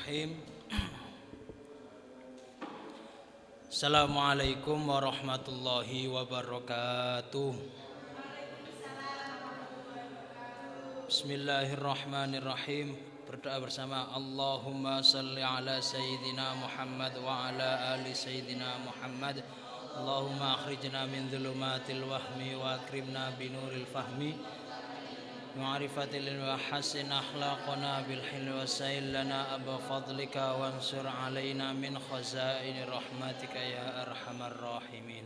Bismillahirrahmanirrahim. Assalamualaikum warahmatullahi wabarakatuh. Bismillahirrahmanirrahim. Berdoa bersama. Allahumma salli ala Sayyidina Muhammad wa ala ali Sayyidina Muhammad. Allahumma akhrijna min dhulumatil wahmi wa akrimna binuril fahmi ma'rifatil wa hasin akhlaqana bil hilmi wa sa'il lana aba fadlika wansur alaina min khazaini rahmatika ya arhamar rahimin.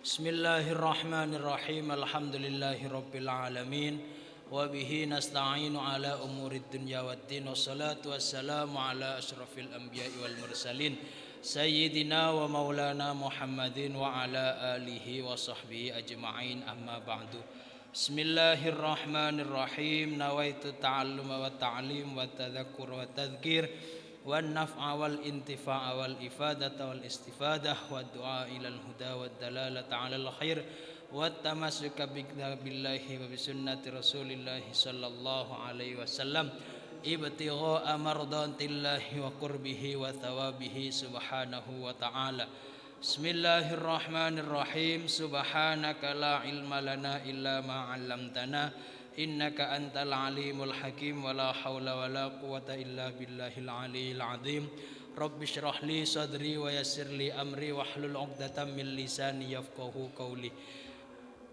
Bismillahirrahmanirrahim. Alhamdulillahi rabbil alamin wa bihi nasta'inu ala umurid dunya waddin wassalatu wassalamu ala asyrafil anbiya'i wal mursalin Sayyidina wa maulana Muhammadin wa ala alihi wa sahbihi ajma'in, amma ba'du. Bismillahirrahmanirrahim. Nawaitu ta'alluma wa ta'lim wa tadhakkur wa tadhkir wa naf'a wal intifa'a wal ifadata wal istifadah wa du'a ilal huda wa dalalata alal khair wa tamassuka billahi wa bisunnati rasulillahi sallallahu alaihi wasallam ibtigha'a mardatillahi wa qurbihi wa thawabihi subhanahu wa ta'ala. Bismillahirrahmanirrahim. Subhanaka la ilma lana illa ma 'allamtana innaka antal alimul hakim wa la haula wa la quwwata illa billahil aliyil azim. Rabbi shrah li sadri wa yassir li amri wahlul 'uqdatam min lisani yafqahu qawli.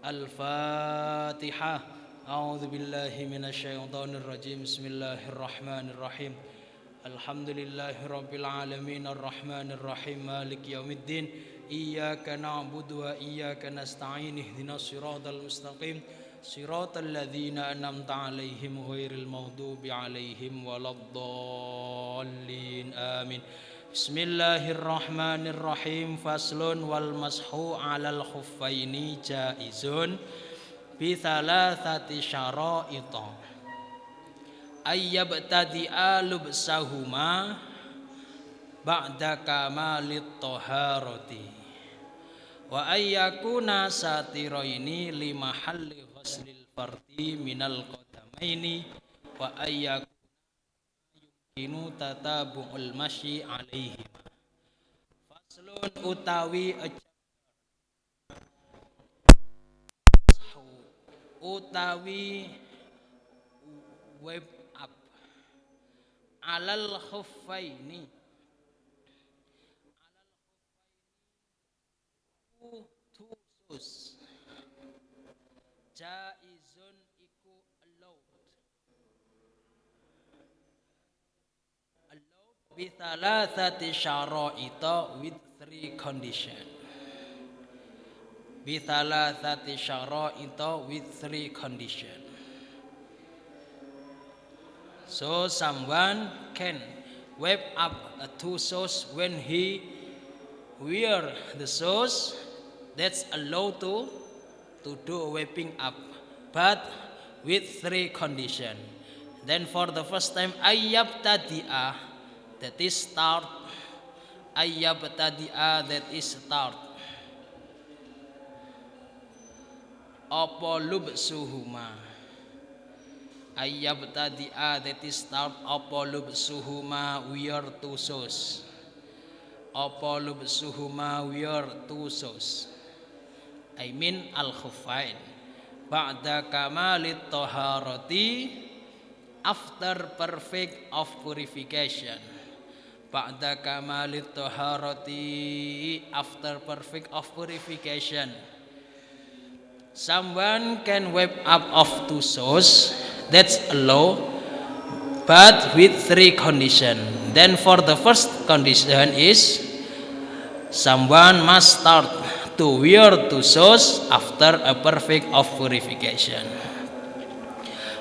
Al-Fatihah. A'udzu billahi minasyaitonir rajim. Bismillahirrahmanirrahim. Alhamdulillahi rabbil alamin arrahmanir rahim maliki yaumiddin iyyaka na'budu wa iyyaka nasta'in ihdinas siratal mustaqim siratal ladzina an'amta 'alaihim ghairil maghdubi 'alaihim waladdallin amin. Bismillahirrahmanirrahim. Faslun wal mashu 'alal khuffaini jaizun bi thalathati syara'ita ayyabtadi'a lubsahuma ba'da kamalit taharati wa ayyakuna satiraini limahalli ghuslil fardi minal qadamaini wa ayyakuna yumkinu tatabu'ul masyi alaihima. Faslun utawi web up alal khuffaini tusus jaizun iku allowed bi thalathati syara'ita with three condition. Bi thalathati syara'ita with three condition. So someone can wrap up two shoes when he wear the shoes. That's allowed to do wrapping up, but with three condition. Then for the first time, ayyabtadi'a, that is start. Ayyabtadi'a, that is start. Apa lubsuhuma. Ayyabtadi'a, that is start. Apa lubsuhuma, wear two shoes. Apa lubsuhuma, wear two shoes. I mean al-khuffain. Ba'da kamalit taharati, after perfect of purification. Ba'da kamalit taharati, after perfect of purification. Someone can wipe up of two shoes. That's allowed, but with three conditions. Then for the first condition is someone must start to wear two shoes after a perfect of purification.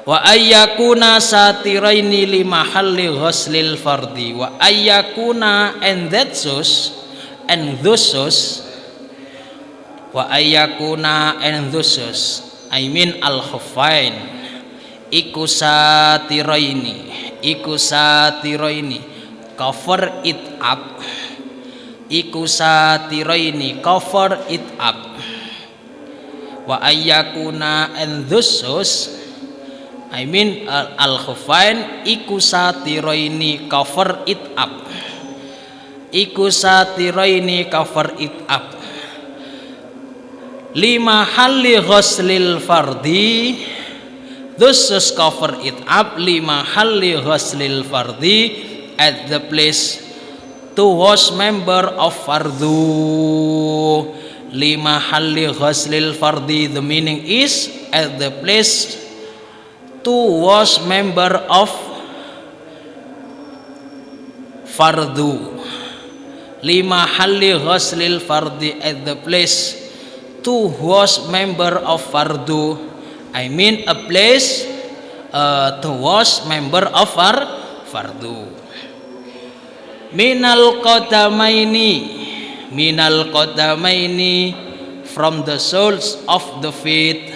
Wa ayyakuna satiraini limahalli ghuslil fardi. Wa ayyakuna, and that shoes and those shoes. Wa ayyakuna, and those shoes, I mean al-khuffain. Iku satiraini, cover it up. Iku satiraini, cover it up. Wa ayyakuna, and those shoes, I mean al-khufain iku satiraini cover it up. Iku satiraini cover it up. Lima halli ghuslil fardi, those shoes cover it up. Lima halli ghuslil fardi, at the place to wash member of fardu. Lima halli ghuslil fardi, the meaning is at the place to wash member of fardu. Lima halli ghuslil fardi, at the place to wash member of fardu. I mean a place to wash member of fardu. Minal qadamaini, from the soles of the feet.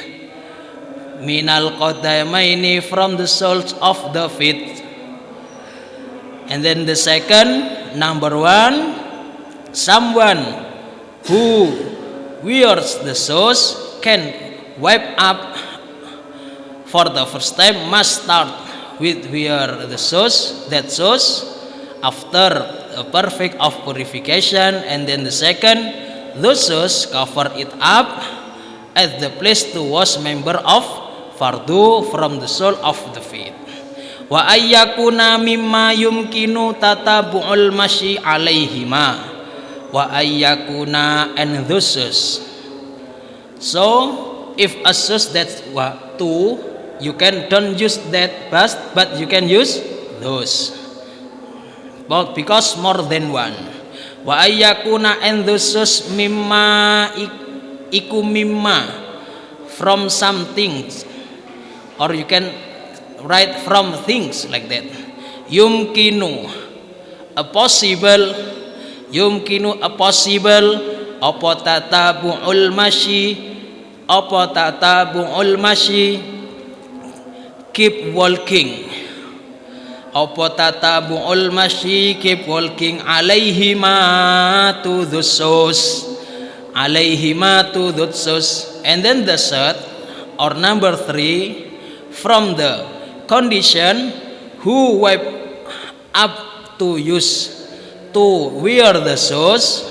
Minal qadamaini, from the soles of the feet. And then the second, number one, someone who wears the shoes can wipe up for the first time, must start with wear the shoes, that shoes, after a perfect of purification. And then the second, those shoes cover it up at the place to wash member of fardu from the sole of the feet. Wa ayyakuna mimma yumkinu tatabu'ul masyi alaihima. Wa ayyakuna, and those shoes. So if a shoes that's two, you can don't use that but you can use those, but because more than one. Wa ayyakuna, and those shoes mimma iku mimma, from some things, or you can write from things like that. Yumkinu, a possible. Yumkinu, a possible. Apa tatabu'ul masyi, apa tatabu'ul masyi, keep walking. Apa tatabu'ul masyi, keep walking. Alaihima, to the shoes. Alaihima, to the shoes. And then the third, or number three, from the condition who wipe up to use to wear the shoes,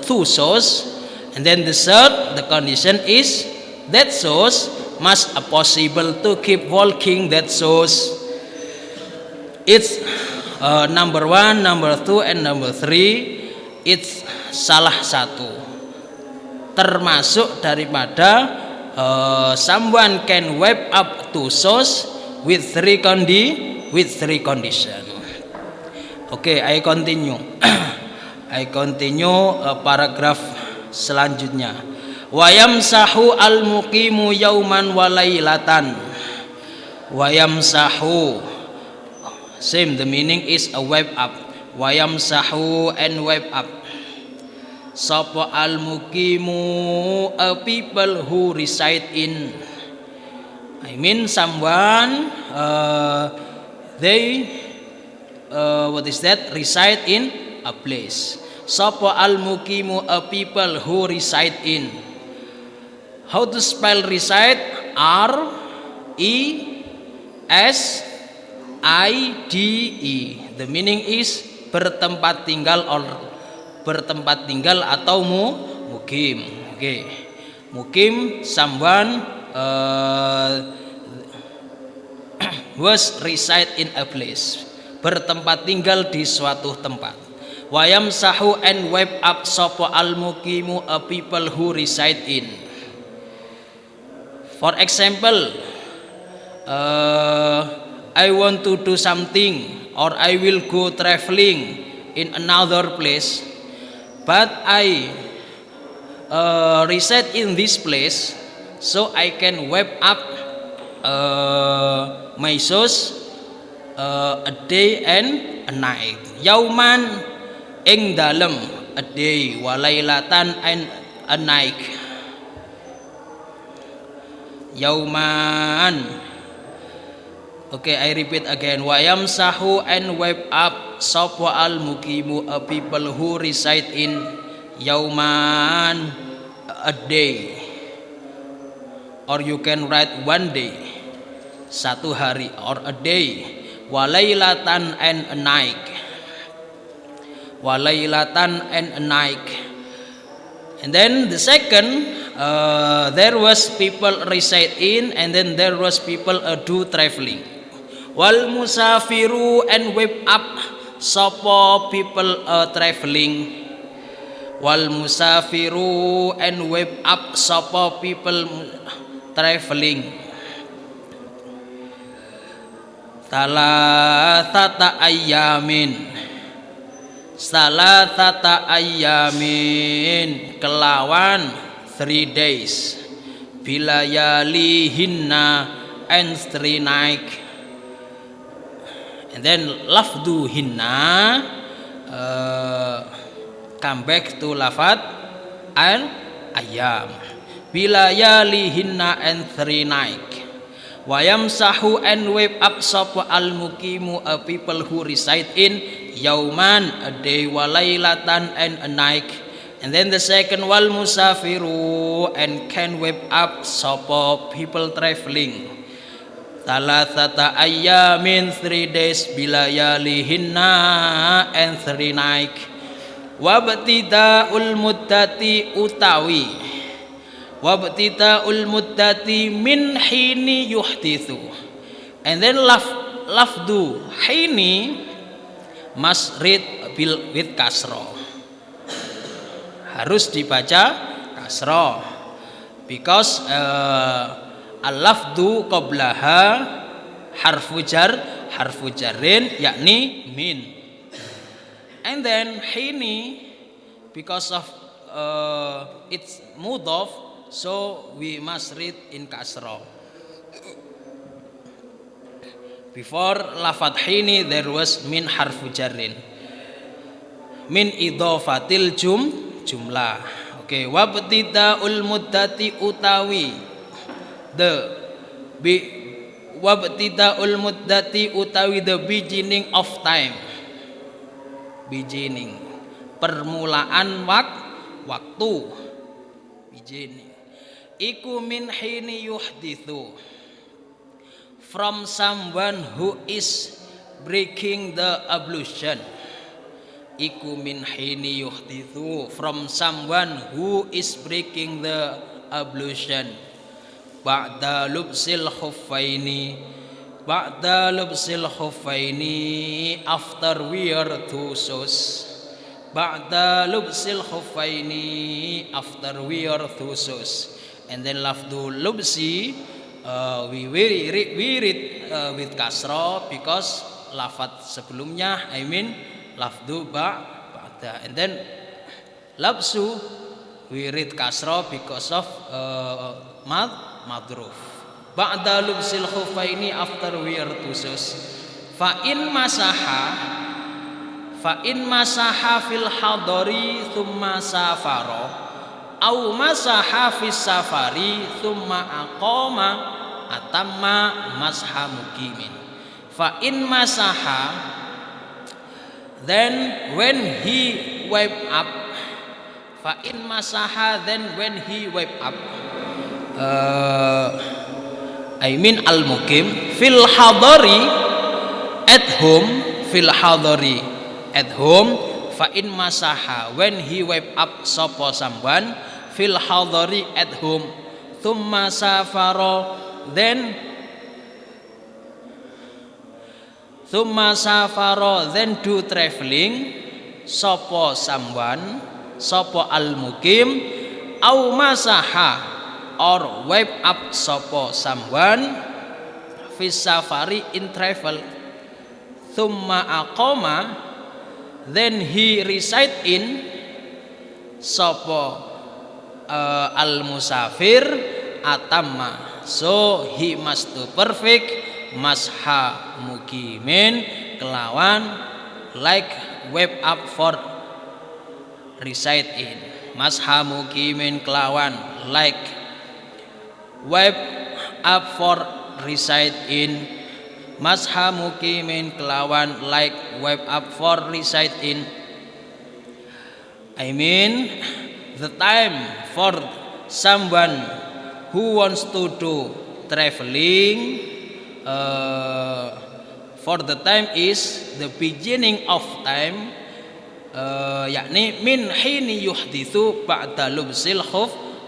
two shoes. And then the third, the condition is that shoes must possible to keep walking that shoes. It's number one, number two, and number three. It's salah satu, termasuk daripada someone can wipe up two shoes with three condition. Okay, I continue. I continue paragraf selanjutnya. Wa yamsahu al-muqimu yauman wa lailatan. Wa yamsahu, same, the meaning is a wipe up. Wa yamsahu, and wipe up. Sapa al-muqimu, a people who reside in, I mean someone they what is that, reside in a place. Sapa al-muqimu, a people who reside in. How to spell reside? R-E-S-I-D-E. The meaning is bertempat tinggal, or bertempat tinggal atau mukim. Okay. Mukim, someone was reside in a place, bertempat tinggal di suatu tempat. Wayam sahu, and wipe up sopo al-mukimu, a people who reside in. For example, I want to do something, or I will go traveling in another place, but I reside in this place, so I can wipe up my shoes a day and a night. Yauman, ing dalem, a day, walailatan, and a night. Yauman. Okay, I repeat again. Wayam sahu, and wipe up sapa al mukimu, a people who reside in. Yauman, a day, or you can write one day. satu hari or a day, walailatan and a night, walailatan and a night. And then the second, there was people reside in, and then there was people do traveling. Wal musafiru and wake up, sopo people traveling. Wal musafiru and wake up, sopo people traveling. Salatata ayyamin, salatata ayyamin, kelawan 3 days, bilayalihinna and 3 night. And then lafdu hinna, come back to lafad al ayyam, bilayalihinna and 3 night. Wayamsahu and wipe up sapa al mukimu, a people who reside in, yauman a day, walailatan and a night. And then the second, wal musafiru and can wipe up sapa people traveling, thalathata ayyamin 3 days, bilayalihinna and 3 night. Wabtidaul muddati utawi, wabtita'ul muddati min hini yuhdithu. And then lafdu hini must read with kasro, harus dibaca kasro, because al-lafdu qablaha harfu jarrin yakni min. And then hini, because of it's mudhaf, so we must read in kasro. Before lafad hini there was min harfu jarrin, min idhofatil jumlah. Okay, wabtida'ul muddati utawi wabtida'ul muddati utawi the beginning of time, beginning permulaan waktu, beginning. Iku min hini yuhdithu, from someone who is breaking the ablution. Iku min hini yuhdithu, from someone who is breaking the ablution. Ba'da lubsil khuffaini, ba'da lubsil khuffaini, after wear 2 shoes. Ba'da lubsil khuffaini, after wear 2 shoes. And then lafdu lubsi, we read with kasro, because lafad sebelumnya, I mean lafdu ba'da. And then labsu, we read kasro because of madruf. Ba'da lubsil khuffaini, after wear 2 shoes. Fa in masaha fil hadari thumma safaro, au masaha fis safari thumma aqama, atamma masha mukimin. Fa in masaha, then when he wipe up, fa in masaha, then when he wipe up, I mean al mukim, fil hadari, at home, fil hadari, at home. Fa in masaha, when he wipe up sopo someone, fil hadari, at home. Thumma safaro, then do traveling, sopo someone, sopo al mukim, au masaha, or wipe up sopo someone, fis safari, in travel. Thumma aqoma, then he reside in, sopo al musafir, atamma, so he must do perfect masha mukimin, kelawan like wipe up for reside in. Masha mukimin, kelawan like wipe up for reside in. Masha mukimin, kelawan like wipe up for reside in. I mean the time for someone who wants to do traveling, for the time is the beginning of time, yakni min hini yuhdithu ba'da lubsil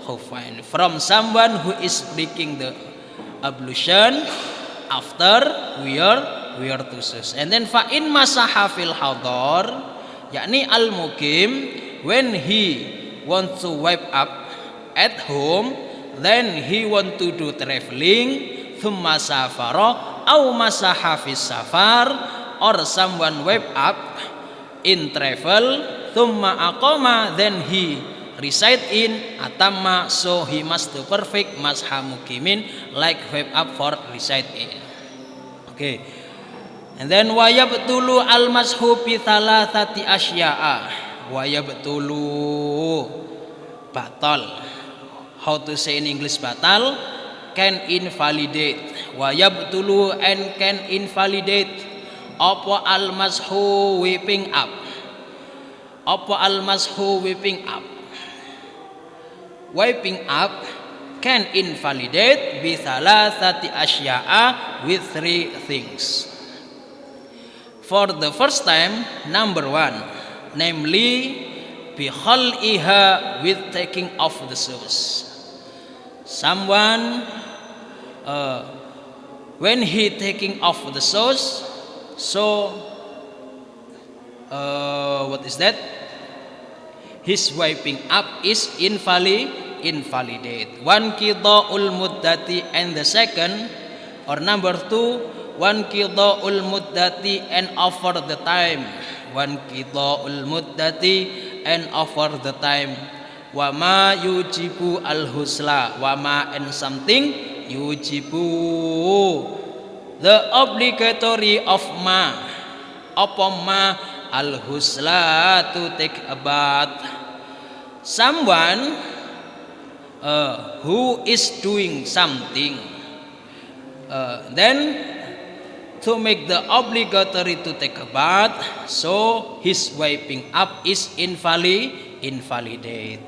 khufain, from someone who is breaking the ablution after wear two shoes. And then fa in masaha fil hadar, yakni al mukim, when he want to wipe up at home, then he want to do traveling, thumma safara au masaha fis safar, or someone wipe up in travel, thumma aqama, then he reside in atamma, so he must do perfect masha mukimin, like wipe up for reside in. Okay. And then wayabtulu al mashu bi thalathati asya'a. Wayabtulu batal. How to say in English batal? Can invalidate. Wayabtulu and can invalidate. Apa al mashu whipping up. Apa al mashu whipping up. Wiping up can invalidate bi thalathati asya'a, with three things. For the first time, number one, namely bi khal'iha, with taking off the shoes. Someone when he taking off the shoes, so what is that? His wiping up is invalidate. One qida'ul muddati, and the second, or number two, one qida'ul muddati, and offer the time. One qida'ul muddati, and offer the time. Wama yujibu al husla, wama and something yujibu, the obligatory of ma, upon ma al husla, to take a bath. Someone who is doing something, then to make the obligatory to take a bath, so his wiping up is invalidate.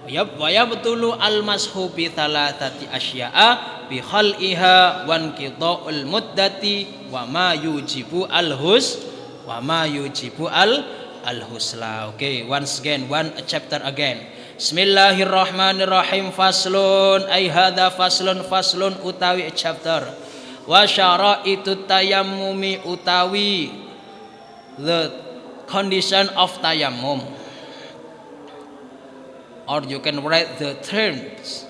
Wayabtulu al mashu bi thalathati asya'a bi khal'iha wan qida'ul muddati wa ma yujibu al husla. Okay, once again, one chapter again. Bismillahirrahmanirrahim. Faslun, ay hadha faslun utawi chapter. Wa syara'itut tayammumi, utawi the condition of tayammum, or you can write the terms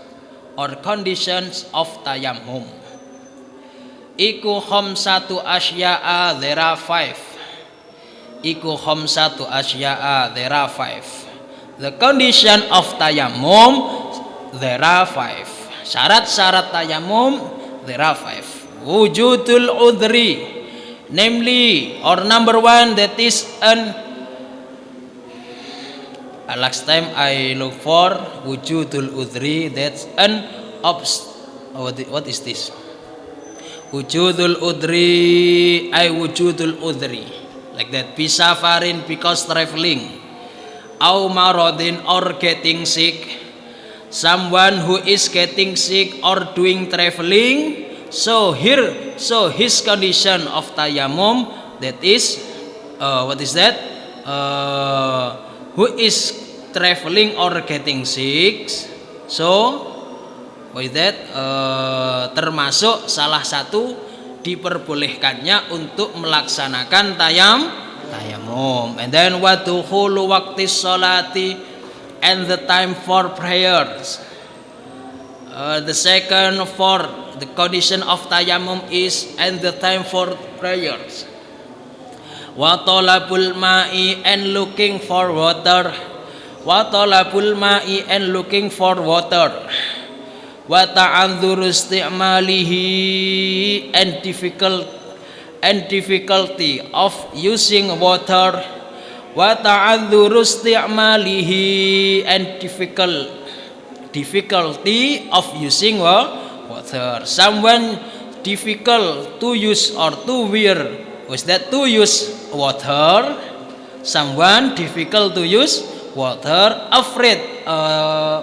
or conditions of tayammum. Iku khamsatu asya'a, there are five. Iku khamsatu asya'a, there are five. The condition of tayammum, there are five. Syarat-syarat tayammum, there are five. Wujudul udhri, namely, or number one, that is an last time I look for wujudul udhri, that's an what is this? Wujudul udhri, ay wujudul udhri, like that. Bisafarin, because traveling. Au marodin, or getting sick. Someone who is getting sick or doing traveling, so his condition of tayammum, that is what is that? Who is traveling or getting sick, so what is that? Termasuk salah satu diperbolehkannya untuk melaksanakan tayammum. And then wa dukhulu waqtis sholati, and the time for prayers. The second, for the condition of tayammum is and the time for prayers. Wa talabul ma'i, and looking for water. Wa talabul ma'i, and looking for water. Wa ta'andzuru isti'malihi, and difficulty of using water. Wa ta'andzuru isti'malihi, and difficulty of using water. Someone difficult to use or to wear, was that to use water? Someone difficult to use water, afraid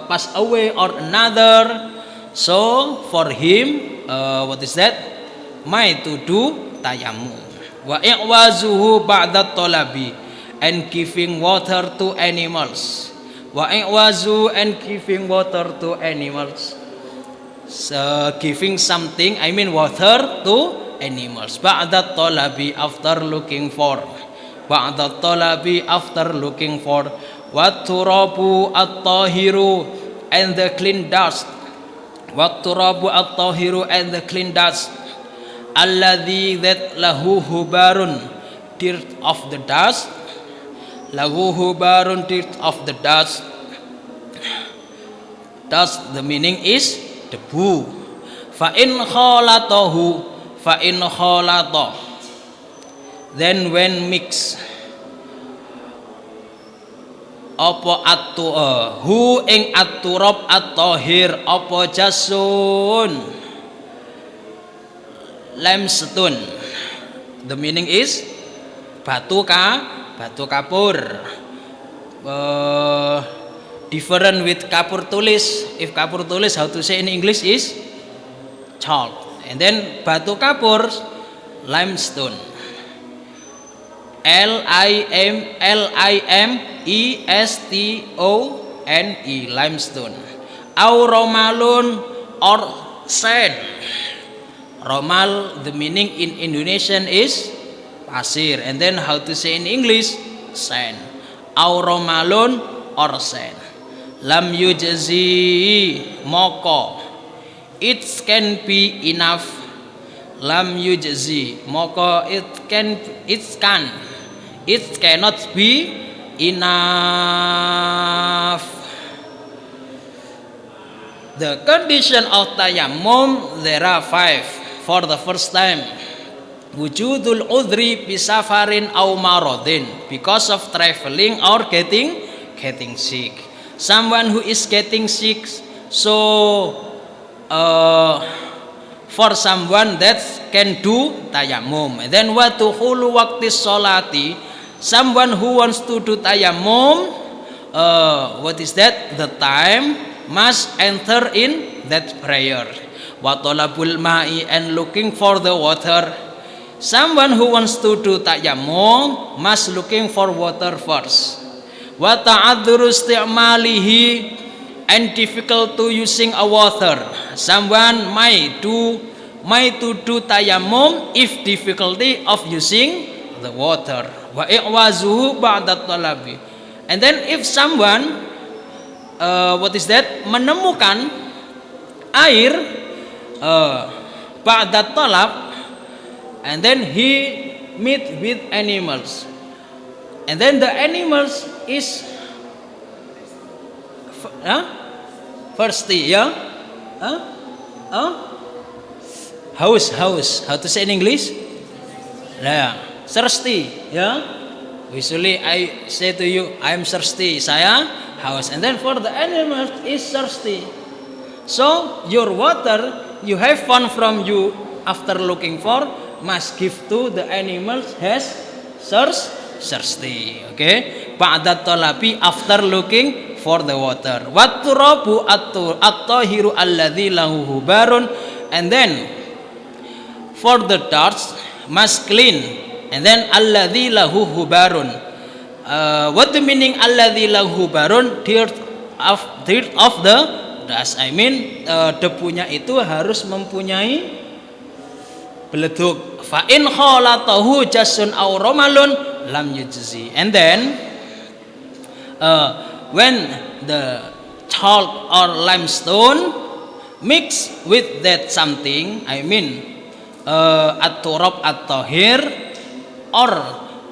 pass away or another. So for him, what is that? may to do tayammum. Wa i'wazuhu ba'da talabi, and giving water to animals. Wa i'wazu, and giving water to animals. So, giving something, I mean water to animals. Ba'da talabi, after looking for. Ba'da talabi, after looking for. Wa turabu at-tahiru, and the clean dust. Wa turabu at-tahiru, and the clean dust. Alladhi, that lahu hubarun, dirt of the dust. Lahu hubarun, dirt of the dust. Dust, the meaning is debu. Fa in khalatahu, fa in khalata, then when mix apa hu ing at-turab at-tahir apa jasun limestone, the meaning is batu kapur. Different with kapur tulis. If kapur tulis, how to say in English is chalk, and then batu kapur limestone. Limestone, limestone. Au romalun, or sand. Romal, the meaning in Indonesian is pasir, and then how to say in English sand. Au romalun, or sand. Lam yujzi, moko, it can be enough. Lam yujzi, moko, it cannot be enough. The condition of tayammum, there are 5. For the first time, wujudul udhri bisafarin aw maradin, because of traveling or getting sick. Someone who is getting sick, so for someone that can do tayammum. And then what to hulu waqti sholati, someone who wants to do tayammum, what is that? The time must enter in that prayer. Wa talabul ma'i, and looking for the water. Someone who wants to do tayammum must looking for water first. Wa ta'adzuru isti'malihi, and difficult to using a water. Someone might to do tayammum if difficulty of using the water. Wa i'wazuhu ba'da talabi, and then if someone menemukan air ba'da talab, and then he meet with animals, and then the animals is thirsty, haus, how to say in English? Thirsty, usually I say to you, I am thirsty, saya haus, and then for the animals is thirsty. So your water you have found from you after looking for must give to the animals has thirsty. Okay, ba'da talabi, after looking for the water. Wat turabu at-tahiru alladzi lahu hubarun, and then for the dust must clean, and then alladzi lahu hubarun. What the meaning alladzi lahu hubarun? Dirt of the dust. I mean debunya itu harus mempunyai beleduk. Fa in khalatahu jasun aw romalun lam yujzi. And then when the chalk or limestone mix with that something, I mean at-turab at-tahir, or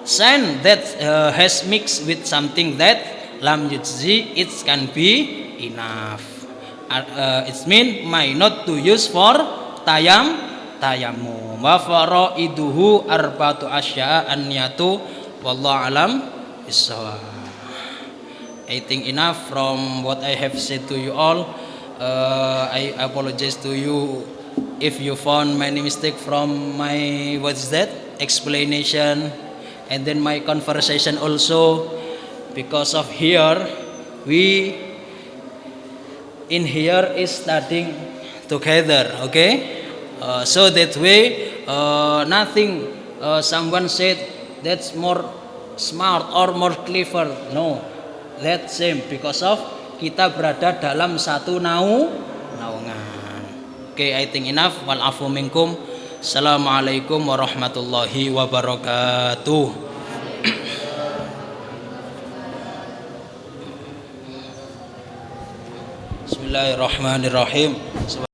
sand that has mixed with something that lam yujzi, it can be enough. It means might not to use for tayammum. Wa faraiduhu arba'atu asya'a an-niyatu wallahu alam bissawab. I think enough from what I have said to you all. I apologize to you if you found many mistake from my explanation, and then my conversation also, because of here we in here is studying together, okay? So that way nothing someone said that's more smart or more clever. No, that same because of kita berada dalam satu naungan. Okay, I think enough. Wal afu minkum. Assalamualaikum warahmatullahi wabarakatuh. Bismillahirrahmanirrahim.